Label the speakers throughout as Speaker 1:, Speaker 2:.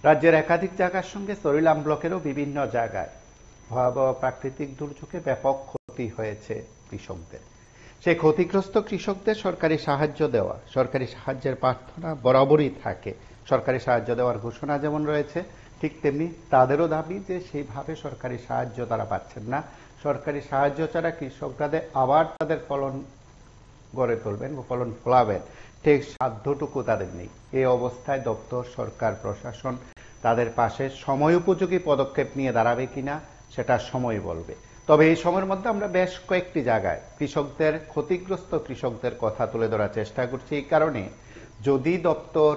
Speaker 1: রাজ্যের একাধিক জায়গার সঙ্গে সরিলাম ব্লকেরও বিভিন্ন জায়গায় ভয়াবহ প্রাকৃতিক দুর্যোগে ব্যাপক ক্ষতি হয়েছে কৃষকদের। সেই ক্ষতিগ্রস্ত কৃষকদের সরকারি সাহায্য দেওয়া, সরকারি সাহায্যের প্রার্থনা বরাবরই থাকে। সরকারি সাহায্য দেওয়ার ঘোষণা যেমন রয়েছে, ঠিক তেমনি তাদেরও দাবি যে সেইভাবে সরকারি সাহায্য তারা পাচ্ছেন না। সরকারি সাহায্য ছাড়া কৃষকরা আবার তাদের ফলন গড়ে তুলবেন বা ফলন ফলাবেন, ঠিক সাধ্যটুকু তাদের নেই। এই অবস্থায় দপ্তর, সরকার, প্রশাসন তাদের পাশে সময় উপযোগী পদক্ষেপ নিয়ে দাঁড়াবে কিনা সেটা সময় বলবে। তবে এই সময়ের মধ্যে আমরা বেশ কয়েকটি জায়গায় কৃষকদের, ক্ষতিগ্রস্ত কৃষকদের কথা তুলে ধরার চেষ্টা করছি। এই কারণে যদি দপ্তর,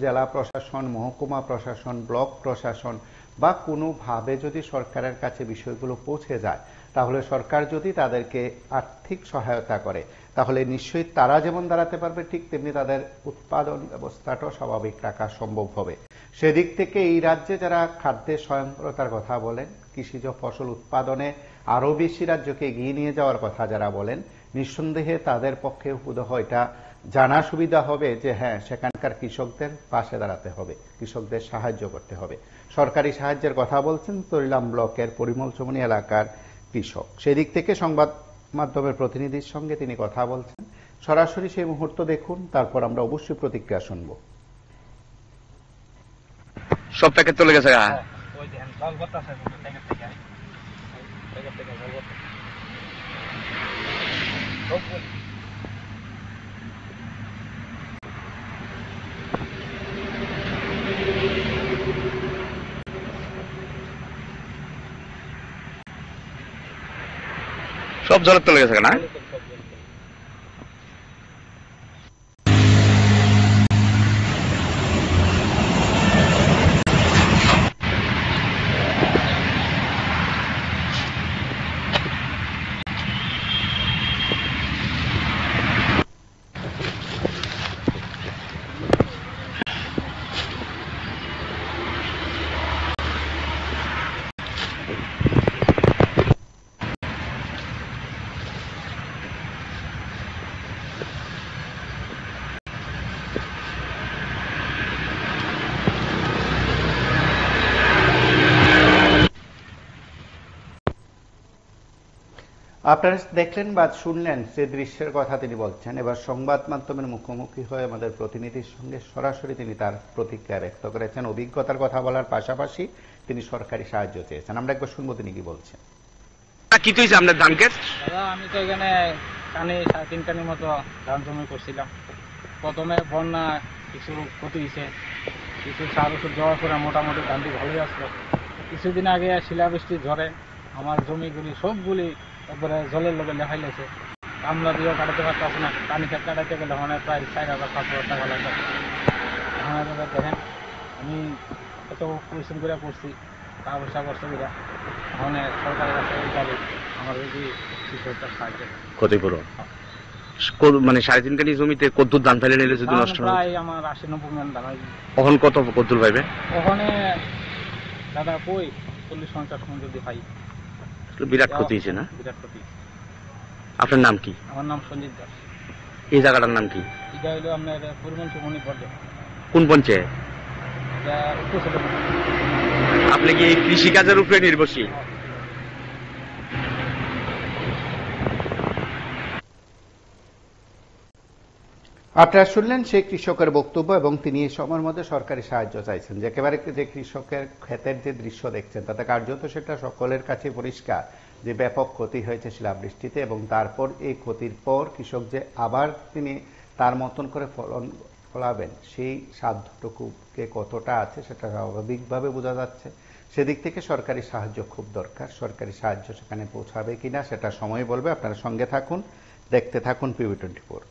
Speaker 1: জেলা প্রশাসন, মহকুমা প্রশাসন, ব্লক প্রশাসন বা কোনোভাবে যদি সরকারের কাছে বিষয়গুলো পৌঁছে যায়, তাহলে সরকার যদি তাদেরকে আর্থিক সহায়তা করে, তাহলে নিশ্চয়ই তারা যেমন দাঁড়াতে পারবে, ঠিক তেমনি তাদের উৎপাদন ব্যবস্থাটাও স্বাভাবিক রাখা সম্ভব হবে। সেদিক থেকে এই রাজ্যে যারা খাদ্যে স্বয়ংক্রিয়তার কথা বলেন, কৃষিজ ফসল উৎপাদনে আরো বেশি রাজ্যকে এগিয়ে নিয়ে যাওয়ার কথা যারা বলেন, নিঃসন্দেহে তাদের পক্ষে বোধ হয় এটা জানা সুবিধা হবে যে হ্যাঁ, সেখানকার কৃষকদের পাশে দাঁড়াতে হবে, কৃষকদের সাহায্য করতে হবে। সরকারি সাহায্যের কথা বলছেন তরিলাম ব্লকের পরিমল চমনি এলাকার কৃষক। সেদিক থেকে সংবাদ মাধ্যমের প্রতিনিধির সঙ্গে তিনি কথা বলছেন। সরাসরি সেই মুহূর্ত দেখুন, তারপর আমরা অবশ্যই প্রতিক্রিয়া শুনবো।
Speaker 2: সব প্যাকেট চলে গেছে। সব জলে চলে গেছে না?
Speaker 1: আপনারা দেখলেন বা শুনলেন যে দৃশ্যের কথা তিনি বলছেন। এবার সংবাদ মাধ্যমের মুখোমুখি হয়ে আমাদের প্রতিনিধির সঙ্গে সরাসরি তিনি তার প্রতিক্রিয়া ব্যক্ত করেছেন। অভিজ্ঞতার কথা বলার পাশাপাশি তিনি সরকারি সাহায্য চেয়েছেন। আমরা একবার শুনবো তিনি কি বলছেন।
Speaker 2: কি তুই আপনার ধান ক্ষেত?
Speaker 3: দাদা, আমি তো এখানে কানি 3.5 কানির মতো ধান জমি করছিলাম। প্রথমে বন্যা কিছু ক্ষতি হয়েছে, কিছু সার ওষুধ দেওয়ার পরে মোটামুটি ধানটি ভালোই আসলো। কিছুদিন আগে শিলাবৃষ্টি ঝড়ে আমার জমিগুলি সবগুলি একবারে জলের লোভে লেখাই লেছে। কামলা দিয়েও কাটাতে পারতেছে না। কানি খেত কাটাতে গেলে মানে প্রায় 4,000-5,000 টাকা লাগবে। এখন দেখেন আমি এত পরিশ্রম করে পড়ছি, টাকা পয়সা কষ্ট করে, এখন সরকারের কাছে দাবি আমার যদি কিছু একটা সাহায্য
Speaker 2: ক্ষতিপূরণ। মানে 3.5 কানি জমিতে কদ্দুর ধান ফেলে নিলে যদি নষ্ট হয়?
Speaker 3: প্রায় আমার 80-90 মণ ধান হয়।
Speaker 2: কখন কত কদ্দুর পাইবে?
Speaker 3: ওখানে দাদা কই 40-50 মণ যদি পাই।
Speaker 2: বিরাট ক্ষতি হয়েছে না?
Speaker 3: বিরাট ক্ষতি।
Speaker 2: আপনার নাম কি?
Speaker 3: আমার নাম সঞ্জিত দাস।
Speaker 2: এই জায়গাটার নাম কি?
Speaker 3: এটা হলো আপনার পরিমল চমনি পর্যায়ে।
Speaker 2: কোন পঞ্চায়েত? আপনি কি এই কৃষিকাজের উপরে নির্ভরশীল?
Speaker 1: আপনারা শুনলেন সেই কৃষকের বক্তব্য এবং তিনি এই সময়ের মধ্যে সরকারি সাহায্য চাইছেন। যে একেবারে যে কৃষকের ক্ষেতের যে দৃশ্য দেখছেন তাতে কার্যত সেটা সকলের কাছে পরিষ্কার যে ব্যাপক ক্ষতি হয়েছে শিলাবৃষ্টিতে, এবং তারপর এই ক্ষতির পর কৃষক যে আবার তিনি তার মতন করে ফলন ফলাবেন সেই সাধ্যটুকুকে কতটা আছে সেটা স্বাভাবিকভাবে বোঝা যাচ্ছে। সেদিক থেকে সরকারি সাহায্য খুব দরকার। সরকারি সাহায্য সেখানে পৌঁছাবে কিনা সেটা সময় বলবে। আপনারা সঙ্গে থাকুন, দেখতে থাকুন PV24।